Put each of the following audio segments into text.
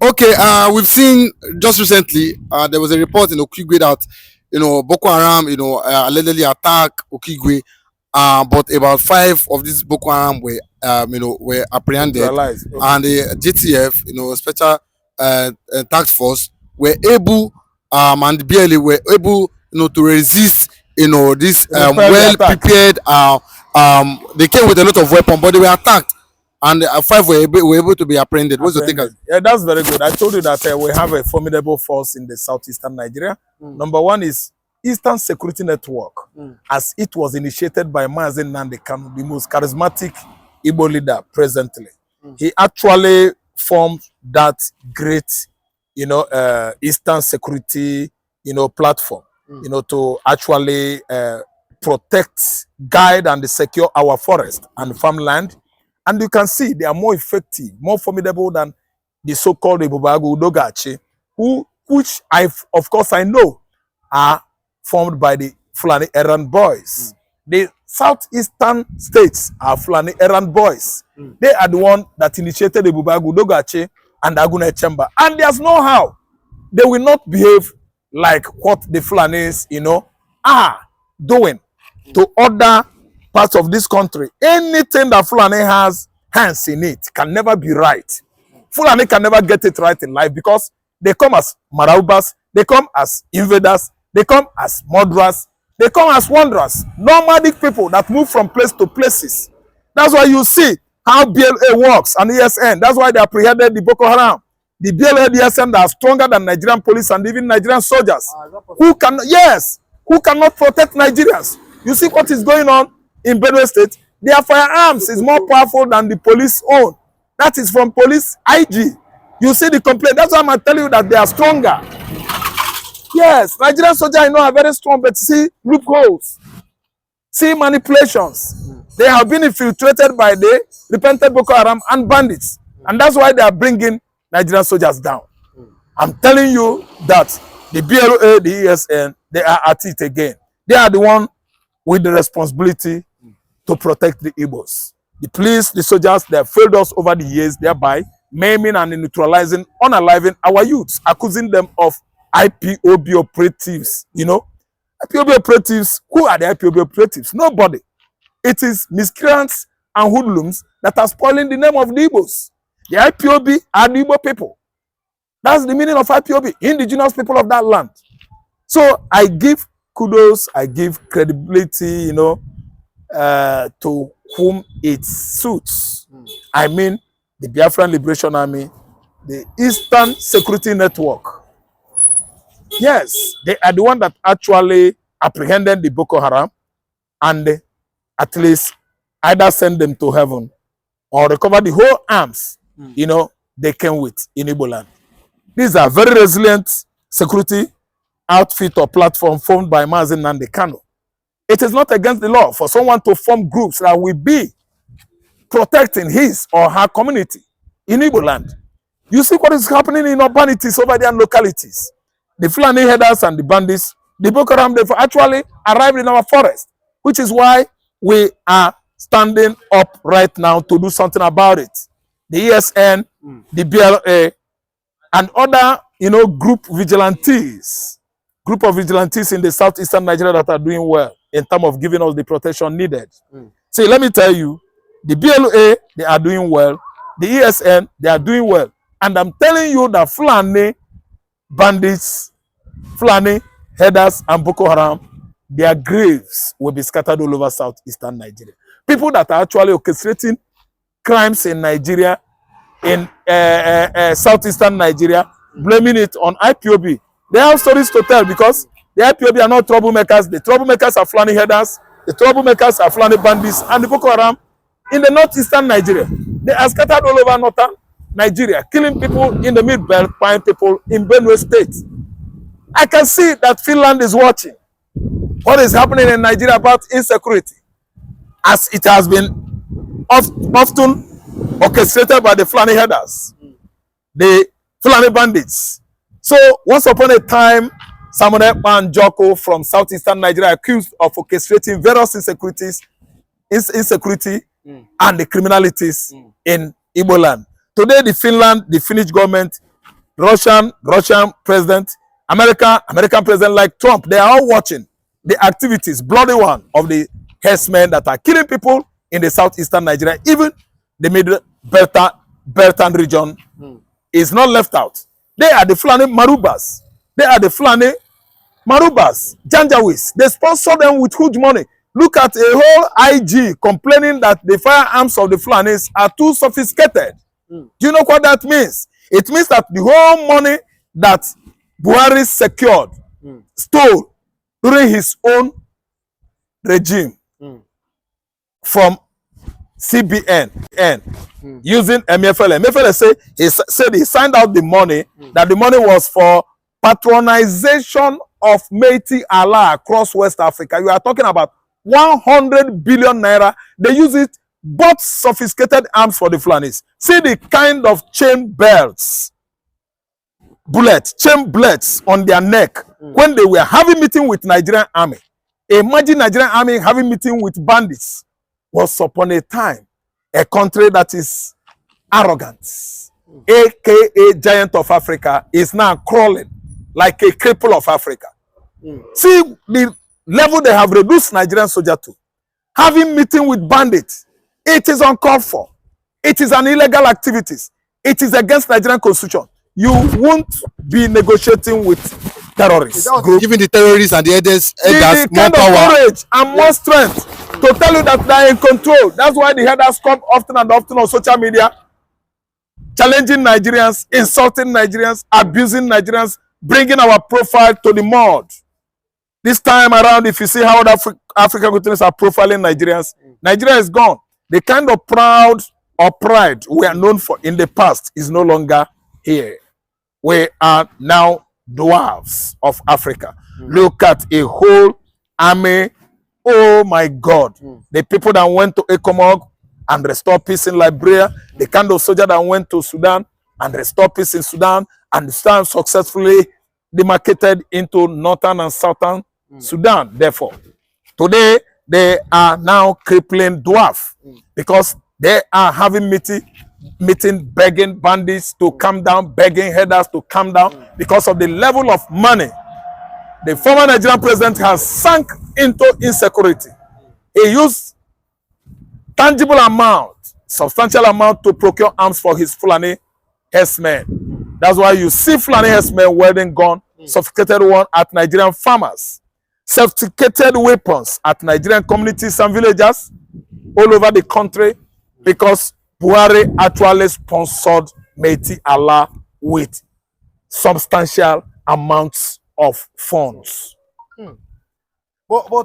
Okay, we've seen just recently. There was a report in Okigwe that Boko Haram, allegedly attacked Okigwe. But about five of these Boko Haram were apprehended, Neutralized. Okay. and the GTF, special task force, were able, and the BLA were able, to resist, this Repel the well attack. prepared. They came with a lot of weapons, but they were attacked, and five were able to be apprehended. What's your take? Yeah, that's very good. I told you that we have a formidable force in the southeastern Nigeria. Number one is Eastern Security Network, as it was initiated by Mazen Nnamdi Kanu, the most charismatic Igbo leader presently. He actually formed that great, Eastern Security, platform, to actually protect, guide, and secure our forest and farmland. And you can see they are more effective, more formidable than the so-called Ibubagu Udogachi, which of course I know are formed by the Fulani errand boys. The southeastern states are Fulani errand boys. They are the one that initiated the Ibubagu Udogachi and Agune Chamber. And there's no how they will not behave like what the Fulanis, are doing to other parts of this country. Anything that Fulani has hands in it can never be right. Fulani can never get it right in life because they come as maraubas, they come as invaders, they come as murderers, they come as wanderers, nomadic people that move from place to places. That's why you see how BLA works and ESN. That's why they apprehended the Boko Haram. The BLA, the ESN that are stronger than Nigerian police and even Nigerian soldiers. Who cannot protect Nigerians. You see what is going on in Benue State? Their firearms is more powerful than the police own. That is from police IG. You see the complaint. That's why I'm telling you that they are stronger. Yes, Nigerian soldiers I know are very strong, but see loopholes, see manipulations. They have been infiltrated by the repentant Boko Haram and bandits, and that's why they are bringing Nigerian soldiers down. I'm telling you that the BLA, the ESN, they are at it again. They are the one with the responsibility to protect the Igbos. The police, the soldiers, they have failed us over the years, thereby maiming and neutralizing, unaliving our youths, accusing them of IPOB operatives. IPOB operatives. Who are the IPOB operatives? Nobody. It is miscreants and hoodlums that are spoiling the name of the Igbos. The IPOB are the Igbo people. That's the meaning of IPOB, indigenous people of that land. So I give kudos, I give credibility, to whom it suits. I mean, the Biafran Liberation Army, the Eastern Security Network. Yes, they are the one that actually apprehended the Boko Haram and at least either send them to heaven or recover the whole arms, they came with in Igbo land. These are very resilient security outfit or platform formed by Mazen Nnamdi Kanu. It is not against the law for someone to form groups that will be protecting his or her community in Igbo land. You see what is happening in urbanities over there and localities. The Fulani headers and the bandits, the Boko Haram, they've actually arrived in our forest, which is why we are standing up right now to do something about it. The ESN, the BLA, and other, group of vigilantes in the southeastern Nigeria that are doing well in terms of giving us the protection needed. See, let me tell you, the BLA, they are doing well. The ESN, they are doing well. And I'm telling you that Fulani bandits, Fulani headers, and Boko Haram, their graves will be scattered all over southeastern Nigeria. People that are actually orchestrating crimes in Nigeria, in southeastern Nigeria, blaming it on IPOB. They have stories to tell because the IPOB are not troublemakers. The troublemakers are Fulani headers, the troublemakers are Fulani bandits, and the Boko Haram in the northeastern Nigeria. They are scattered all over northern Nigeria, killing people in the mid-belt, buying people in Benue State. I can see that Finland is watching what is happening in Nigeria about insecurity, as it has been often orchestrated by the Fulani headers, the Fulani bandits. So once upon a time, Samuel and Joko from southeastern Nigeria accused of orchestrating various insecurity and the criminalities in Igbo land. Today, the Finnish government Russian president, American president like Trump, they are all watching the activities, bloody one, of the herdsmen that are killing people in the southeastern Nigeria. Even the middle Beltan region is not left out. They are the Fulani Marubas. They are the Fulani Marubas, Janjaweeds. They sponsor them with huge money. Look at a whole IG complaining that the firearms of the Fulanis are too sophisticated. Do you know what that means? It means that the whole money that Buhari secured, stole during his own regime from CBN using MFL. MFL said he signed out the money, that the money was for patronization of Métis Allah across West Africa. You are talking about 100 billion naira. They use it, bought sophisticated arms for the Fulanis. See the kind of chain belts, chain bullets on their neck when they were having meeting with Nigerian army. Imagine Nigerian army having meeting with bandits. Was upon a time a country that is arrogant, aka giant of Africa, is now crawling like a cripple of Africa. See the level they have reduced Nigerian soldier to. Having meeting with bandits, it is uncalled for. It is an illegal activities. It is against Nigerian constitution. You won't be negotiating with terrorists. Giving the terrorists and the headers more kind power, of courage and more strength to tell you that they are in control. That's why the headers come often and often on social media, challenging Nigerians, insulting Nigerians, abusing Nigerians, bringing our profile to the mud. This time around, if you see how the African countries are profiling Nigerians, Nigeria is gone. The kind of pride we are known for in the past is no longer here. We are now dwarfs of Africa. Look at a whole army. Oh my God. The people that went to Ekomog and restore peace in Liberia, the kind of soldier that went to Sudan and restore peace in Sudan, and Sudan successfully demarcated into northern and southern Sudan. Therefore, today they are now crippling dwarf because they are having meeting begging bandits to come down, begging headers to come down because of the level of money the former Nigerian president has sunk into insecurity. He used tangible amount, substantial amount to procure arms for his Fulani herdsmen. That's why you see Fulani herdsmen wearing gun, sophisticated one at Nigerian farmers, sophisticated weapons at Nigerian communities and villages all over the country, because Buhari actually sponsored Métis Allah with substantial amounts of funds. But we've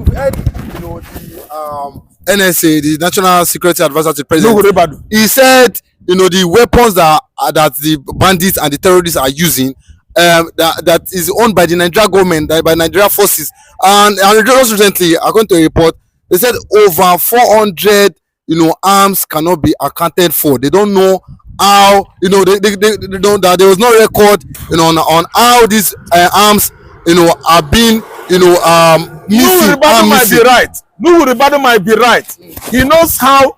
heard, the NSA, the National Security Advisor to the President, he said, the weapons that the bandits and the terrorists are using, that is owned by the Nigerian government, by Nigerian forces. And just recently, according to a report, they said over 400, arms cannot be accounted for. They don't know how, they don't, that there was no record, on how these arms, are being, missing. Nuhu Ribadu might be right. He knows how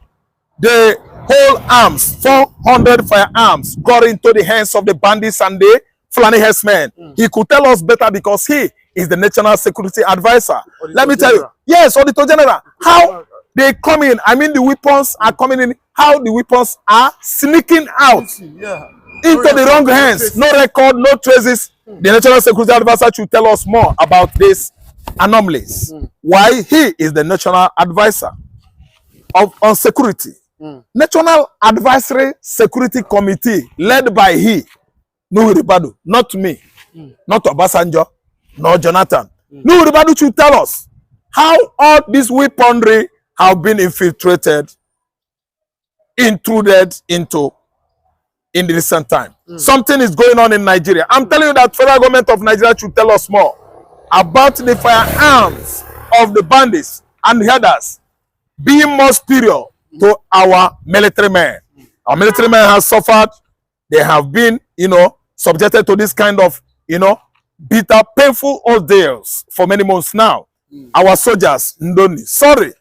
the whole arms, 400 firearms, got into the hands of the bandits and the Fulani herdsmen. He could tell us better because he is the National Security Advisor. Let me tell you. Yes, Auditor General. How they come in, the weapons are coming in, how the weapons are sneaking out into the wrong hands. No record, no traces. The National Security Advisor should tell us more about these anomalies. Why he is the National Advisor on security. National Advisory Security Committee led by Nuhu Ribadu, not me, not Obasanjo, nor Jonathan. Nuhu Ribadu should tell us how all this weaponry have been infiltrated, intruded into in the recent time. Something is going on in Nigeria. I'm telling you that federal government of Nigeria should tell us more about the firearms of the bandits and headers being more superior to our military men. Our military men have suffered. They have been, subjected to this kind of, bitter, painful ordeals for many months now. Our soldiers, Ndoni, sorry,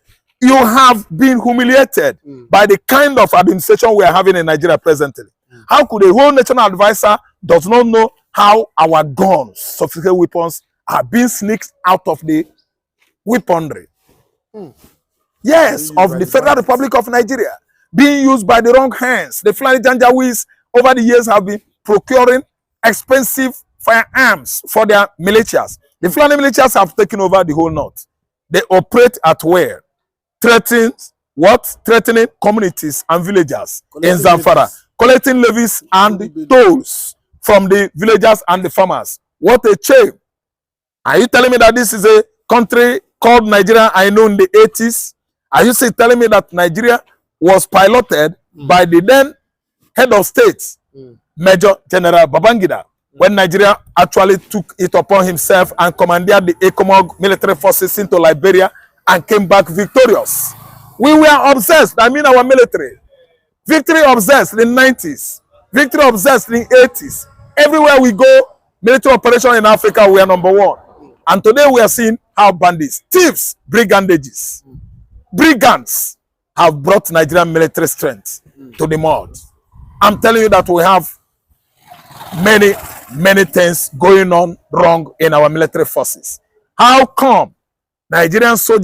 you have been humiliated by the kind of administration we are having in Nigeria presently. How could a whole national advisor does not know how our guns, sophisticated weapons, are being sneaked out of the weaponry. Yes, of the Federal Republic of Nigeria, being used by the wrong hands. The Fulani Janjaweeds over the years have been procuring expensive firearms for their militias. The Fulani militias have taken over the whole north. They operate at where? Threatening communities and villagers in Zamfara, collecting levies and tolls from the villagers and the farmers. What a shame. Are you telling me that this is a country called Nigeria I know in the 80s? Are you telling me that Nigeria was piloted by the then head of state, Major General Babangida, when Nigeria actually took it upon himself and commanded the ECOMOG military forces into Liberia and came back victorious? We were obsessed, I mean our military. Victory obsessed in the 90s. Victory obsessed in the 80s. Everywhere we go, military operation in Africa, we are #1. And today we are seeing how bandits, thieves, brigands have brought Nigerian military strength to the mud. I'm telling you that we have many things going on wrong in our military forces. How come Nigerian soldiers